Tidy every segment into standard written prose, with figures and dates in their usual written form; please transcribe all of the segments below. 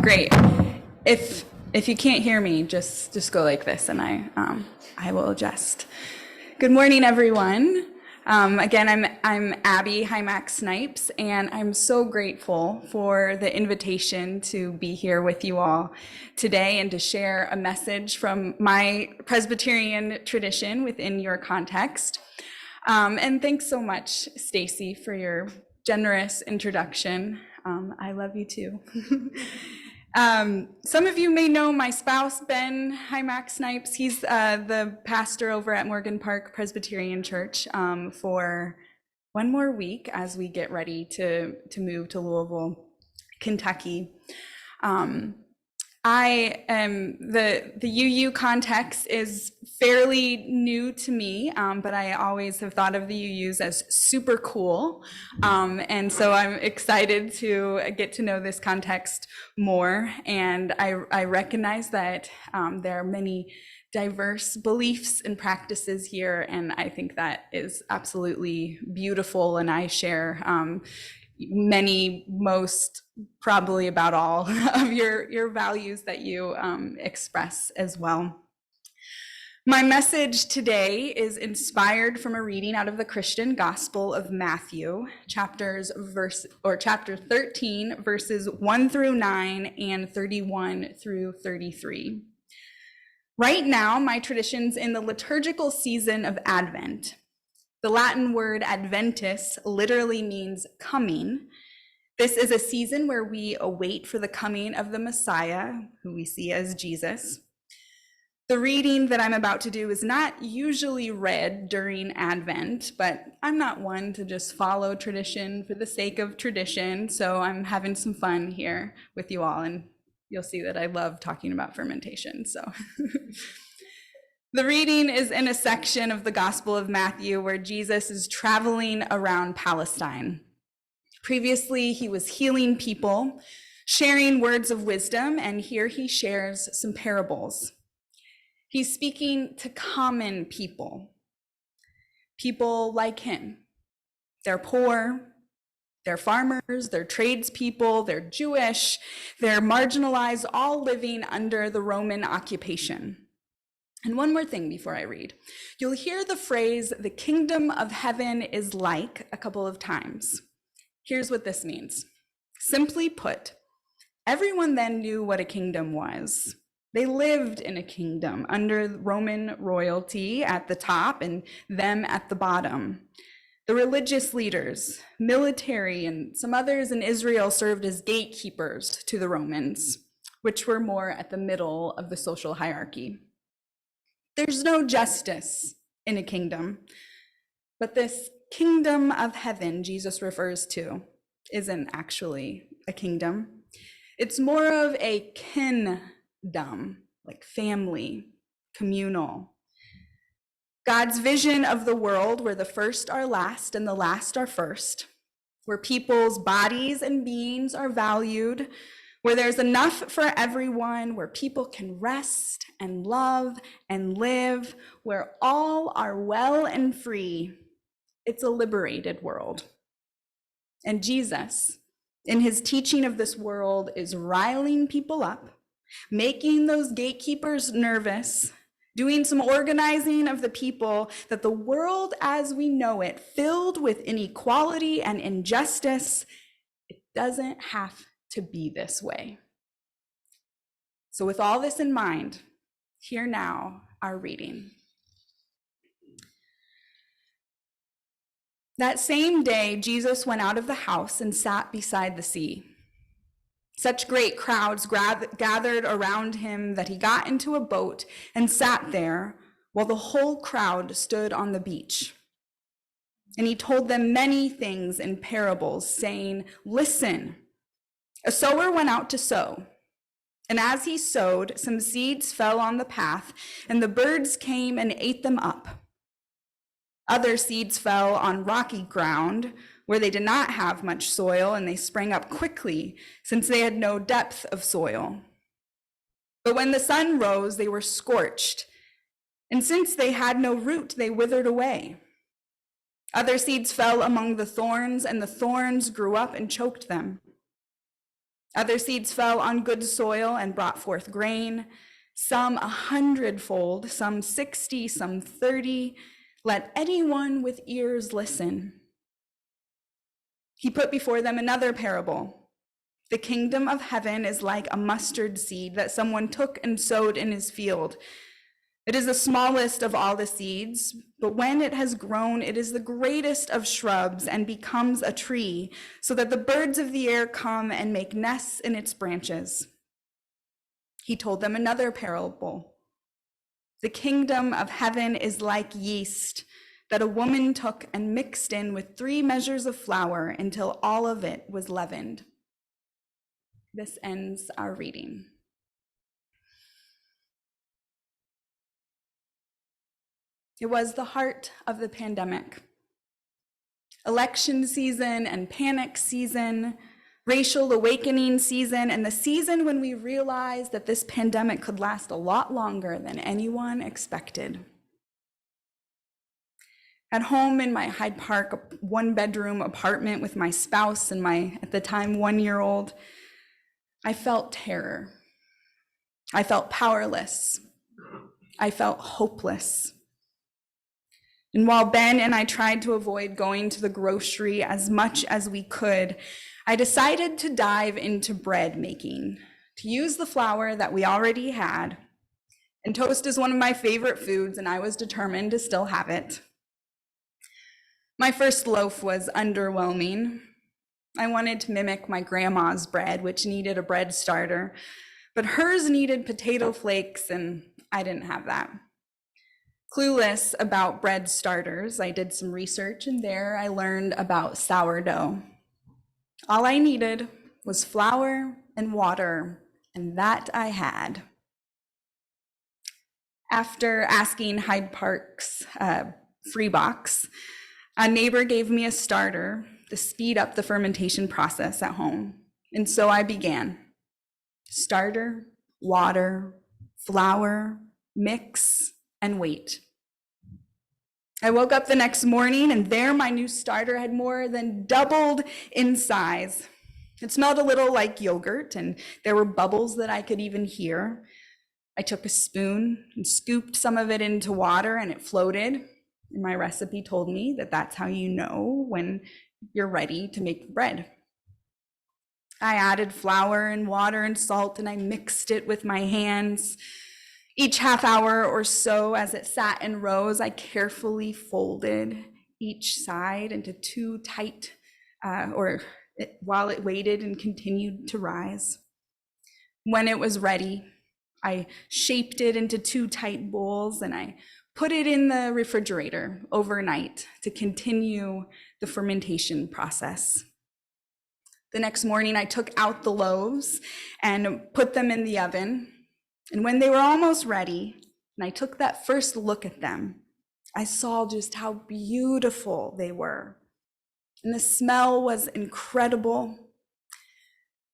Great. If you can't hear me, just go like this, and I will adjust. Good morning, everyone. Again, I'm Abbi Heimach-Snipes, and I'm so grateful for the invitation to be here with you all today and to share a message from my Presbyterian tradition within your context. And thanks so much, Stacy, for your generous introduction. I love you too. Some of you may know my spouse, Ben Heimach-Snipes. He's the pastor over at Morgan Park Presbyterian Church for one more week as we get ready to move to Louisville, Kentucky. I am the UU context is fairly new to me, but I always have thought of the UUs as super cool. And so I'm excited to get to know this context more. And I recognize that there are many diverse beliefs and practices here. And I think that is absolutely beautiful. And I share many, most, probably about all of your values that you express as well. My message today is inspired from a reading out of the Christian Gospel of Matthew, chapter 13, verses 1 through 9 and 31 through 33. Right now, my tradition's in the liturgical season of Advent. The Latin word adventus literally means coming. This is a season where we await for the coming of the Messiah, who we see as Jesus. The reading that I'm about to do is not usually read during Advent, but I'm not one to just follow tradition for the sake of tradition, so I'm having some fun here with you all, and you'll see that I love talking about fermentation, so. The reading is in a section of the Gospel of Matthew where Jesus is traveling around Palestine. Previously, he was healing people, sharing words of wisdom, and here he shares some parables. He's speaking to common people like him. They're poor, they're farmers, they're tradespeople, they're Jewish, they're marginalized, all living under the Roman occupation. And one more thing before I read. You'll hear the phrase, "the kingdom of heaven is like," a couple of times. Here's what this means. Simply put, everyone then knew what a kingdom was. They lived in a kingdom under Roman royalty at the top and them at the bottom. The religious leaders, military, and some others in Israel served as gatekeepers to the Romans, which were more at the middle of the social hierarchy. There's no justice in a kingdom, but this kingdom of heaven Jesus refers to isn't actually a kingdom. It's more of a kingdom, like family, communal. God's vision of the world where the first are last and the last are first, where people's bodies and beings are valued, where there's enough for everyone, where people can rest and love and live, where all are well and free. It's a liberated world. And Jesus, in his teaching of this world, is riling people up, making those gatekeepers nervous, doing some organizing of the people, that the world as we know it, filled with inequality and injustice, it doesn't have to be this way. So with all this in mind, hear now our reading. That same day, Jesus went out of the house and sat beside the sea. Such great crowds gathered around him that he got into a boat and sat there while the whole crowd stood on the beach. And he told them many things in parables, saying, "Listen, a sower went out to sow. And as he sowed, some seeds fell on the path, and the birds came and ate them up. Other seeds fell on rocky ground, where they did not have much soil, and they sprang up quickly, since they had no depth of soil. But when the sun rose, they were scorched, and since they had no root, they withered away. Other seeds fell among the thorns, and the thorns grew up and choked them. Other seeds fell on good soil and brought forth grain, some 100-fold, some 60, some 30. Let anyone with ears listen. He put before them another parable. The kingdom of heaven is like a mustard seed that someone took and sowed in his field. It is the smallest of all the seeds, but when it has grown, it is the greatest of shrubs and becomes a tree, so that the birds of the air come and make nests in its branches. He told them another parable. The kingdom of heaven is like yeast that a woman took and mixed in with 3 measures of flour until all of it was leavened. This ends our reading. It was the heart of the pandemic. Election season and panic season, racial awakening season, and the season when we realized that this pandemic could last a lot longer than anyone expected. At home in my Hyde Park 1-bedroom apartment with my spouse and my, at the time, 1-year-old, I felt terror. I felt powerless. I felt hopeless. And while Ben and I tried to avoid going to the grocery as much as we could, I decided to dive into bread making, to use the flour that we already had. And toast is one of my favorite foods, and I was determined to still have it. My first loaf was underwhelming. I wanted to mimic my grandma's bread, which needed a bread starter, but hers needed potato flakes, and I didn't have that. Clueless about bread starters, I did some research, and there I learned about sourdough. All I needed was flour and water, and that I had. After asking Hyde Park's free box, a neighbor gave me a starter to speed up the fermentation process at home. And so I began. Starter, water, flour, mix, and wait. I woke up the next morning, and there my new starter had more than doubled in size. It smelled a little like yogurt, and there were bubbles that I could even hear. I took a spoon and scooped some of it into water, and it floated. And my recipe told me that that's how you know when you're ready to make bread. I added flour and water and salt, and I mixed it with my hands. Each half hour or so, as it sat in rows, I carefully folded each side into 2 tight, while it waited and continued to rise. When it was ready, I shaped it into 2 tight bowls, and I put it in the refrigerator overnight to continue the fermentation process. The next morning, I took out the loaves and put them in the oven. And when they were almost ready, and I took that first look at them, I saw just how beautiful they were. And the smell was incredible.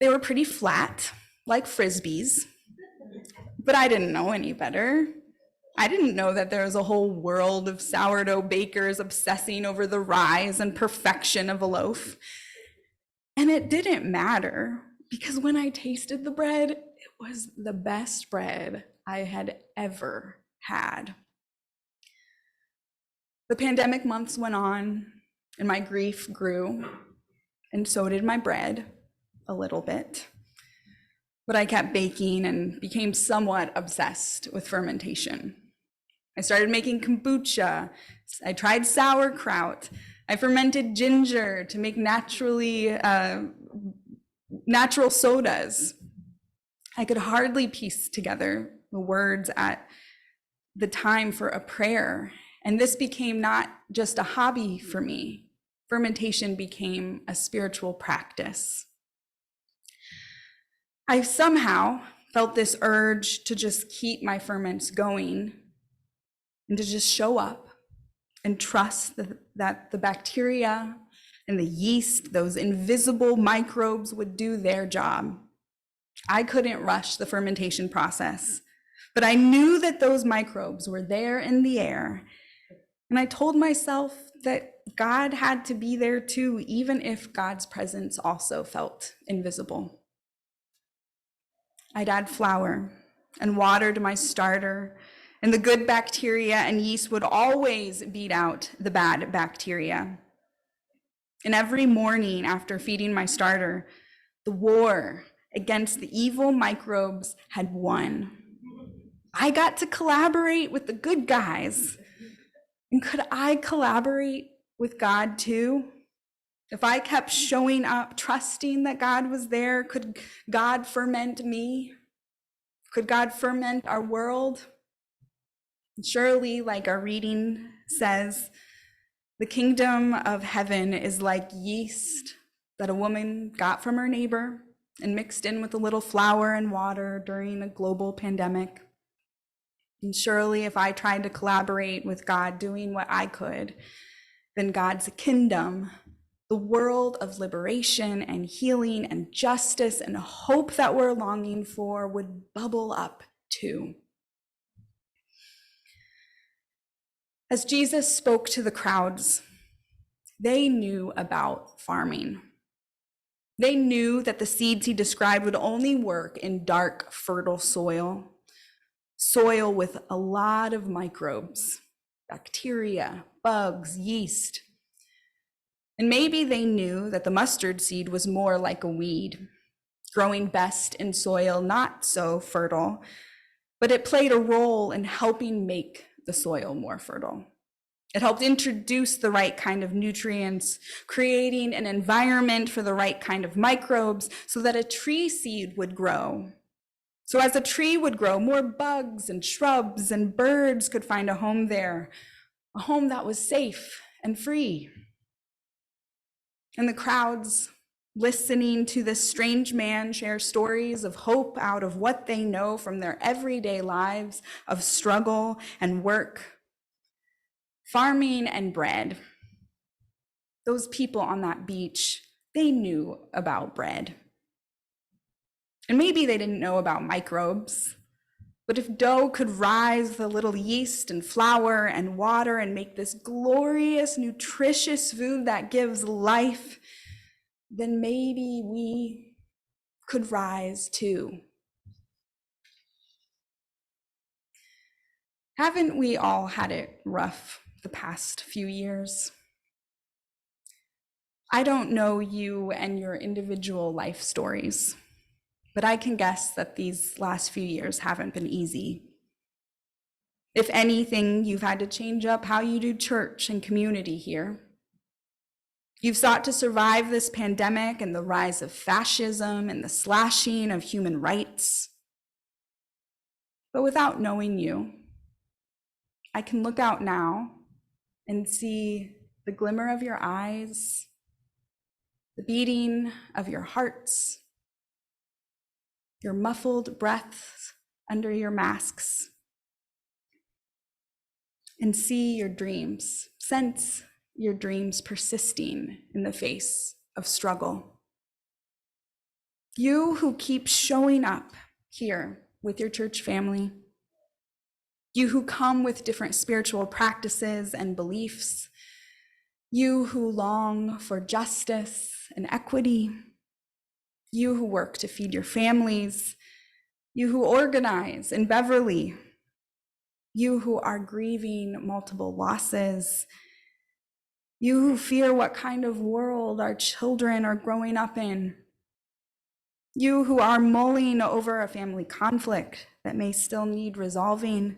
They were pretty flat, like Frisbees, but I didn't know any better. I didn't know that there was a whole world of sourdough bakers obsessing over the rise and perfection of a loaf. And it didn't matter, because when I tasted the bread, it was the best bread I had ever had. The pandemic months went on, and my grief grew, and so did my bread, a little bit. But I kept baking and became somewhat obsessed with fermentation. I started making kombucha. I tried sauerkraut. I fermented ginger to make natural sodas. I could hardly piece together the words at the time for a prayer. And this became not just a hobby for me. Fermentation became a spiritual practice. I somehow felt this urge to just keep my ferments going and to just show up and trust that the bacteria and the yeast, those invisible microbes, would do their job. I couldn't rush the fermentation process, but I knew that those microbes were there in the air. And I told myself that God had to be there too, even if God's presence also felt invisible. I'd add flour and water to my starter, and the good bacteria and yeast would always beat out the bad bacteria. And every morning after feeding my starter, the war against the evil microbes had won. I got to collaborate with the good guys. And could I collaborate with God too? If I kept showing up, trusting that God was there, could God ferment me? Could God ferment our world? Surely, like our reading says, the kingdom of heaven is like yeast that a woman got from her neighbor and mixed in with a little flour and water during a global pandemic. And surely if I tried to collaborate with God doing what I could, then God's kingdom, the world of liberation and healing and justice and hope that we're longing for, would bubble up too. As Jesus spoke to the crowds, they knew about farming. They knew that the seeds he described would only work in dark, fertile soil with a lot of microbes, bacteria, bugs, yeast. And maybe they knew that the mustard seed was more like a weed, growing best in soil not so fertile, but it played a role in helping make the soil more fertile. It helped introduce the right kind of nutrients, creating an environment for the right kind of microbes so that a tree seed would grow. So as a tree would grow, more bugs and shrubs and birds could find a home there, a home that was safe and free. And the crowds, listening to this strange man share stories of hope out of what they know from their everyday lives of struggle and work, farming and bread. Those people on that beach, they knew about bread. And maybe they didn't know about microbes, but if dough could rise with a little yeast and flour and water and make this glorious, nutritious food that gives life, then maybe we could rise too. Haven't we all had it rough the past few years? I don't know you and your individual life stories, but I can guess that these last few years haven't been easy. If anything, you've had to change up how you do church and community here. You've sought to survive this pandemic and the rise of fascism and the slashing of human rights. But without knowing you, I can look out now and see the glimmer of your eyes, the beating of your hearts, your muffled breaths under your masks, and see your dreams, sense your dreams persisting in the face of struggle. You who keep showing up here with your church family, you who come with different spiritual practices and beliefs, you who long for justice and equity, you who work to feed your families, you who organize in Beverly, you who are grieving multiple losses, you who fear what kind of world our children are growing up in, you who are mulling over a family conflict that may still need resolving,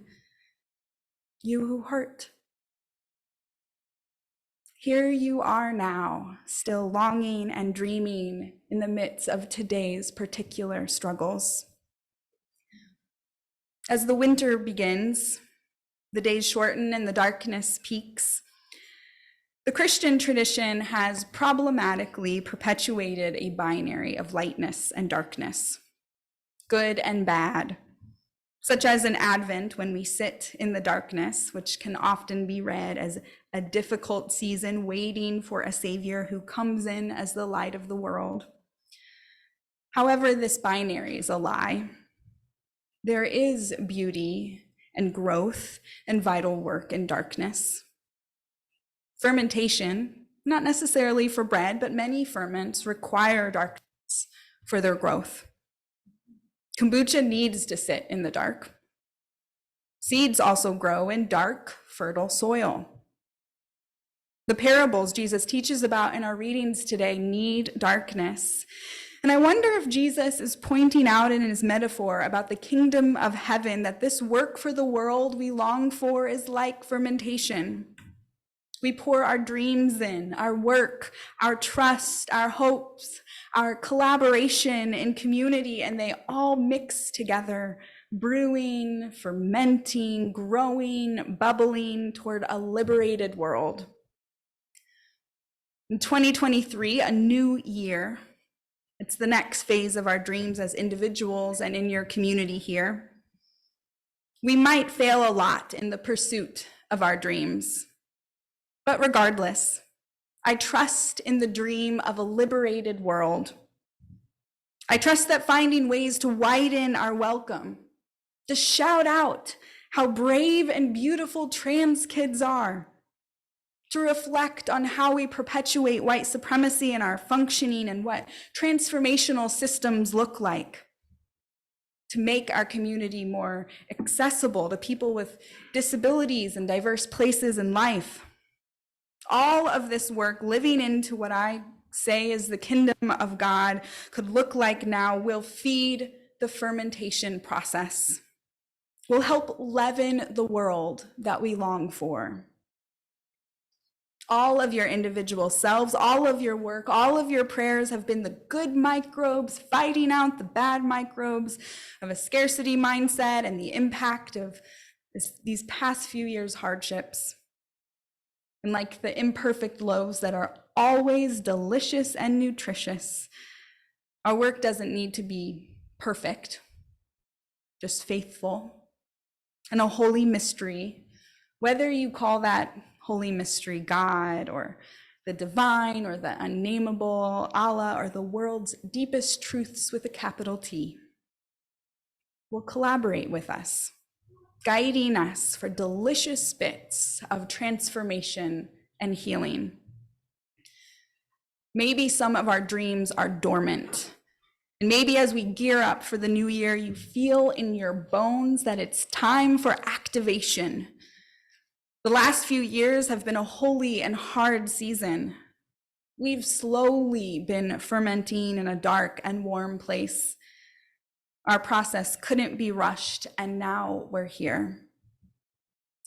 you who hurt. Here you are now, still longing and dreaming in the midst of today's particular struggles. As the winter begins, the days shorten and the darkness peaks, the Christian tradition has problematically perpetuated a binary of lightness and darkness, good and bad, such as in Advent when we sit in the darkness, which can often be read as a difficult season waiting for a Savior who comes in as the light of the world. However, this binary is a lie. There is beauty and growth and vital work in darkness. Fermentation, not necessarily for bread, but many ferments require darkness for their growth. Kombucha needs to sit in the dark. Seeds also grow in dark, fertile soil. The parables Jesus teaches about in our readings today need darkness. And I wonder if Jesus is pointing out in his metaphor about the kingdom of heaven that this work for the world we long for is like fermentation. We pour our dreams in, our work, our trust, our hopes, our collaboration in community, and they all mix together, brewing, fermenting, growing, bubbling toward a liberated world. In 2023, a new year, it's the next phase of our dreams as individuals and in your community here. We might fail a lot in the pursuit of our dreams, but regardless, I trust in the dream of a liberated world. I trust that finding ways to widen our welcome, to shout out how brave and beautiful trans kids are, to reflect on how we perpetuate white supremacy in our functioning and what transformational systems look like, to make our community more accessible to people with disabilities and diverse places in life. All of this work living into what I say is the kingdom of God could look like now will feed the fermentation process, will help leaven the world that we long for. All of your individual selves, all of your work, all of your prayers have been the good microbes fighting out the bad microbes of a scarcity mindset and the impact of these past few years' hardships. And like the imperfect loaves that are always delicious and nutritious, our work doesn't need to be perfect, just faithful and a holy mystery, whether you call that holy mystery God or the divine or the unnameable, Allah, or the world's deepest truths with a capital T, will collaborate with us, guiding us for delicious bits of transformation and healing. Maybe some of our dreams are dormant. And maybe as we gear up for the new year, you feel in your bones that it's time for activation. The last few years have been a holy and hard season. We've slowly been fermenting in a dark and warm place. Our process couldn't be rushed, and now we're here.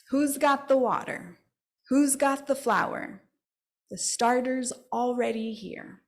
Who's got the water? Who's got the flour? The starter's already here.